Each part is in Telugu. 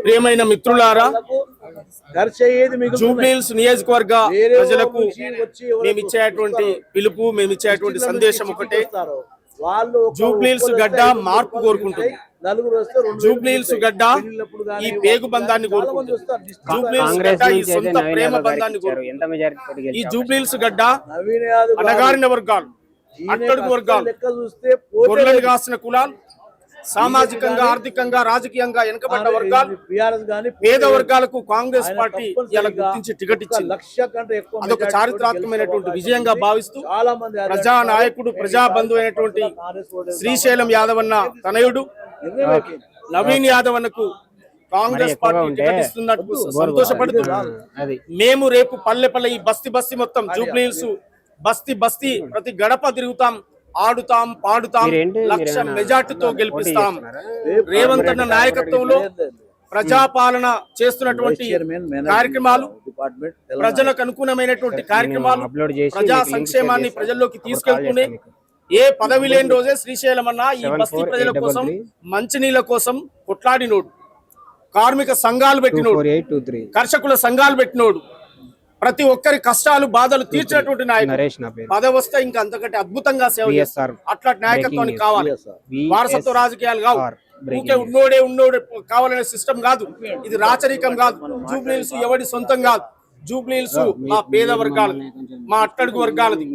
ప్రియమైన మిత్రులారా, జూబ్లీహిల్స్ నియోజకవర్గ ప్రజలకు మేమిచ్చేటువంటి పిలుపు, మేమిచ్చేటువంటి సందేశం ఒకటే. జూబ్లీహిల్స్ గడ్డ మార్పు కోరుకుంటుంది. జూబ్లీహిల్స్ గడ్డ ఈ పేగు బంధాన్ని కోరుకుంటుంది. జూబ్లీహిల్స్ గడ్డ ఈ సొంత ప్రేమ బంధాన్ని కోరుకుంటుంది. ఈ జూబ్లీహిల్స్ గడ్డ అణగారిన వర్గాలు, అట్టడుగు వర్గాలు, గొర్రెలు కాసిన కులాలు, సామాజికంగా, ఆర్థికంగా, రాజకీయంగా వెనుకబడ్డ వర్గాలు, పేద వర్గాలకు కాంగ్రెస్ పార్టీ ఇలా గుర్తించి టికెట్ ఇచ్చింది. అదొక చారిత్రాత్మకమైనటువంటి విజయంగా భావిస్తూ ప్రజా నాయకుడు, ప్రజా బంధువు అయినటువంటి శ్రీశైలం యాదవన్న తనయుడు నవీన్ యాదవన్నకు కాంగ్రెస్ పార్టీ టికెట్ ఇస్తున్నట్టు సంతోషపడుతూ మేము రేపు పల్లె పల్లె ఈ బస్తీ మొత్తం జూబ్లీహిల్స్ బస్తీ ప్రతి గడప తిరుగుతాం, ఆడుతాం, పాడుతాం, లక్ష మెజార్టీతో గెలిపిస్తాం. రేవంత్ అన్న నాయకత్వంలో ప్రజాపాలన చేస్తున్నటువంటి కార్యక్రమాలు, ప్రజలకు అనుకూలమైనటువంటి కార్యక్రమాలు, ప్రజా సంక్షేమాన్ని ప్రజల్లోకి తీసుకెళ్తూనే ఏ పదవి లేని రోజే శ్రీశైలం అన్న ఈ బస్తీ ప్రజల కోసం, మంచినీళ్ళ కోసం కొట్లాడినోడు, కార్మిక సంఘాలు పెట్టినోడు, కర్షకుల సంఘాలు పెట్టినోడు, ప్రతి ఒక్కరి కష్టాలు బాధలు తీర్చినటువంటి నాయకుడు. పదవి వస్తే ఇంకా అంతకంటే అద్భుతంగా సేవ చేస్తారు. అట్లాంటి నాయకత్వానికి కావాలి. వారసత్వ రాజకీయాలు కావు, ఊకే ఉన్నోడే కావాలనే సిస్టమ్ కాదు. ఇది రాచరికం కాదు. జూబ్లీహిల్స్ ఎవరి సొంతం కాదు. జూబ్లీహిల్స్ మా పేద వర్గాలది, మా అట్టడుగు వర్గాలది,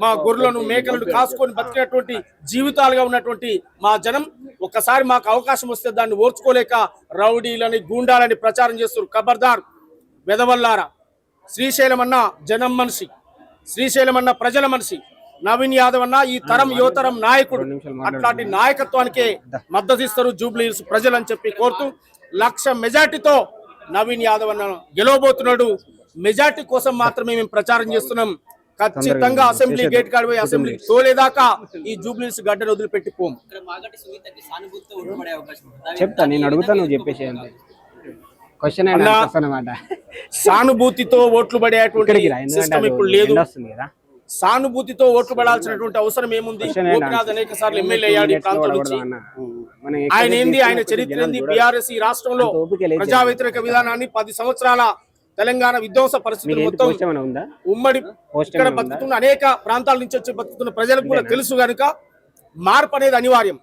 మా గొర్రెలను మేకలను కాసుకొని బతికినటువంటి జీవితాలుగా ఉన్నటువంటి మా జనం. ఒక్కసారి మాకు అవకాశం వస్తే దాన్ని ఓర్చుకోలేక రౌడీలని, గూండాలని ప్రచారం చేస్తారు. ఖబర్దార్ వెదవల్లారా. శ్రీశైలం అన్న జనం మనిషి, శ్రీశైలం అన్న ప్రజల మనిషి, నవీన్ యాదవ్ అన్న ఈ తరం యువతరం నాయకుడు. అట్లాంటి నాయకత్వానికే మద్దతు ఇస్తారు జూబ్లీహిల్స్ ప్రజలు అని చెప్పి కోరుతూ, లక్ష మెజార్టీతో నవీన్ యాదవ్ అన్న గెలవబోతున్నాడు. మెజార్టీ కోసం మాత్రమే మేము ప్రచారం చేస్తున్నాం. ఖచ్చితంగా అసెంబ్లీ గేట్ కాడ పోయి అసెంబ్లీ తోలేదాకా ఈ జూబ్లీహిల్స్ గడ్డను వదిలిపెట్టిపోం. చెప్తా, నేను అడుగుతా, నువ్వు చెప్పేసి. సానుభూతితో ఓట్లు పడేటువంటి సిస్టమ్ ఇప్పుడు లేదు. సానుభూతితో ఓట్లు పడాల్సినటువంటి అవసరం ఏముంది? గోపినాథ్ అనేక సార్లు ఎమ్మెల్యే అయ్యాడు ఈ ప్రాంతం నుంచి. ఆయన ఏంది, ఆయన చరిత్ర ఏంది? బీఆర్ఎస్ ఈ రాష్ట్రంలో ప్రజా వ్యతిరేక విధానాన్ని 10 సంవత్సరాల తెలంగాణ విధ్వంస పరిస్థితులు మొత్తం ఉమ్మడి ఇక్కడ బతుకుతున్న అనేక ప్రాంతాల నుంచి వచ్చి బతుకుతున్న ప్రజలకు కూడా తెలుసు కనుక మార్పు అనేది అనివార్యం.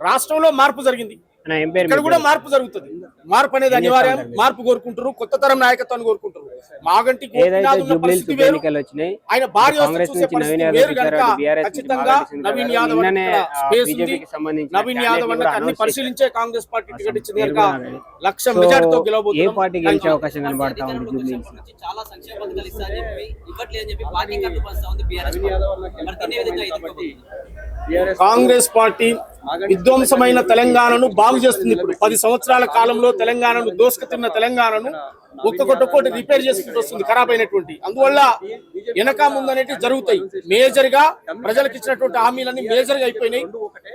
రాష్ట్రంలో మార్పు జరిగింది, ఇక్కడ కూడా మార్పు జరుగుతుంది. మార్పు అనేది అనివార్యం. మార్పు కోరుకుంటారు, కొత్త తరం నాయకత్వాన్ని కోరుకుంటారు. మాగంటి ఆయన భార్య ఖచ్చితంగా నవీన్ యాదవ్ అన్ని పరిశీలించే కాంగ్రెస్ పార్టీ టికెట్ ఇచ్చింది కనుక లక్ష మెజార్టీతో గెలవబోతున్నారు. అవకాశం కనబడతా ఉంది. కాంగ్రెస్ పార్టీ విధ్వంసమైన తెలంగాణను బాగు చేస్తుంది. ఇప్పుడు 10 సంవత్సరాల కాలంలో తెలంగాణను దోసుకుతున్న తెలంగాణను ఒక్కొక్కటి రిపేర్ చేసుకుంటూ వస్తుంది, ఖరాబ్ అయినటువంటి. అందువల్ల వెనక ముందు అనేవి జరుగుతాయి. మేజర్ గా ప్రజలకు ఇచ్చినటువంటి హామీలన్నీ మేజర్ గా అయిపోయినాయి.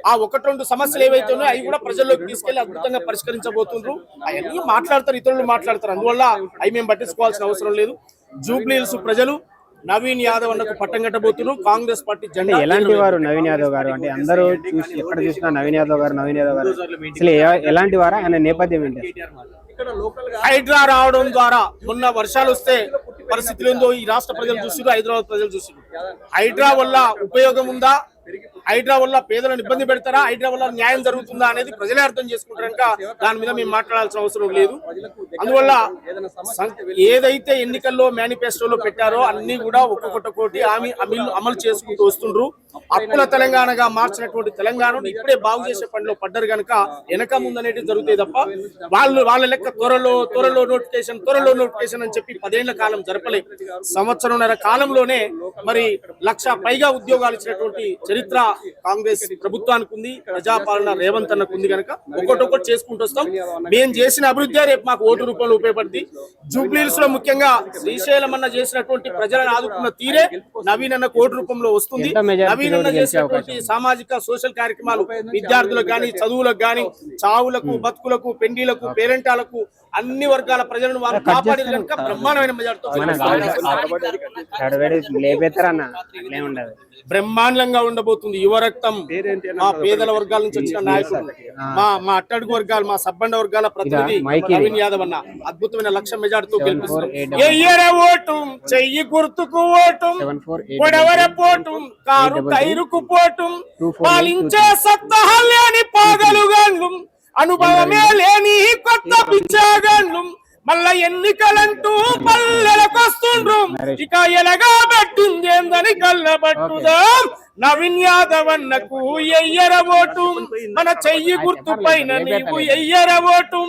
ఆ 1-2 సమస్యలు ఏవైతే ఉన్నాయో అవి కూడా ప్రజల్లోకి తీసుకెళ్లి అద్భుతంగా పరిష్కరించబోతున్నారు. అవన్నీ మాట్లాడతారు, ఇతరులు మాట్లాడతారు. అందువల్ల అవి మేము పట్టించుకోవాల్సిన అవసరం లేదు. జూబ్లీహిల్స్ ప్రజలు నవీన్ యాదవ్ అన్నకు పట్టం కట్టబోతున్నారు. కాంగ్రెస్ పార్టీ జెండా. ఎలాంటి వారు నవీన్ యాదవ్ గారు? అంటే అందరూ చూసి ఎక్కడ చూసినా నవీన్ యాదవ్ గారు అసలు ఎలాంటి వారా? ఆయన నేపథ్యం ఏంటి? హైడ్రా రావడం ద్వారా మొన్న వర్షాలు వస్తే పరిస్థితులు ఏందో ఈ రాష్ట్ర ప్రజలు చూసిరు, హైదరాబాద్ ప్రజలు చూసిరు. హైడ్రా వల్ల ఉపయోగం ఉందా? హైడ్రా వల్ల పేదలను ఇబ్బంది పెడతారా? హైడ్రా వల్ల న్యాయం జరుగుతుందా అనేది ప్రజలే అర్థం చేసుకుంటారు కనుక దాని మీద మేము మాట్లాడాల్సిన అవసరం లేదు. అందువల్ల ఏదైతే ఎన్నికల్లో మేనిఫెస్టోలో పెట్టారో అన్ని కూడా ఒక్కొక్కటి అమలు చేసుకుంటూ వస్తుండ్రు. అప్పుల తెలంగాణగా మార్చినటువంటి తెలంగాణను ఇప్పుడే బాగు చేసే పనిలో పడ్డారు కనుక వెనక ముందు అనేవి జరుగుతాయి తప్ప వాళ్ళ లెక్క త్వరలో నోటిఫికేషన్ అని చెప్పి 10 ఏళ్ల కాలం జరపలే. 1.5 సంవత్సరం కాలంలోనే మరి 1,00,000 పైగా ఉద్యోగాలు ఇచ్చినటువంటి చరిత్ర కాంగ్రెస్ ప్రభుత్వానికి ఉంది. ప్రజాపాలన రేవంత్ అన్నకు ఉంది కనుక ఒక్కొక్కటి చేసుకుంటూ వస్తాం. మేము చేసిన అభివృద్ధి రేపు మాకు ఓటు రూపంలో ఉపయోగపడుతుంది. జూబ్లీహిల్స్ లో ముఖ్యంగా శ్రీశైలం అన్న చేసినటువంటి ప్రజలను ఆదుకున్న తీరే నవీన్ అన్న ఓటు రూపంలో వస్తుంది. నవీన్ అన్న చేసినటువంటి సామాజిక సోషల్ కార్యక్రమాలు విద్యార్థులకు గాని, చదువులకు గాని, చావులకు, బతుకులకు, పెండిలకు, పేరెంటాలకు అన్ని వర్గాల ప్రజలను వారు కాపాడే కనుక బ్రహ్మాండమైన మెజార్టీతో బ్రహ్మాండంగా ఉండబోతుంది. యువరక్తం, మా పేదల వర్గాల నుంచి వచ్చిన నాయకుడు, మా అట్టడుగు వర్గాలు, మా సబ్బండ వర్గాల ప్రతినిధి నవీన్ యాదవ్ అన్న అద్భుతమైన లక్ష మెజార్టీతో గెలిపిస్తున్నాం. ఎయ్యర ఓటు, చెయ్యి గుర్తుకు ఓటు, పొడవర పోటు, కారు టైరుకు పోటు, పాలించే సత్తహల్లేని పాగలుగాండ్లు, అనుభవమే లేని కొత్త పిచ్చాగాండ్లు, మళ్ళా ఎన్నికలంటూ పల్లెలకొస్తుండ్రు, ఇక ఎలగా పట్టింది ఏందని కళ్ళబట్టుదా. నవీన్ యాదవ్ అన్నకు ఎయ్యర ఓటు, మన చెయ్యి గుర్తు పైన నీవు ఎయ్యర ఓటు.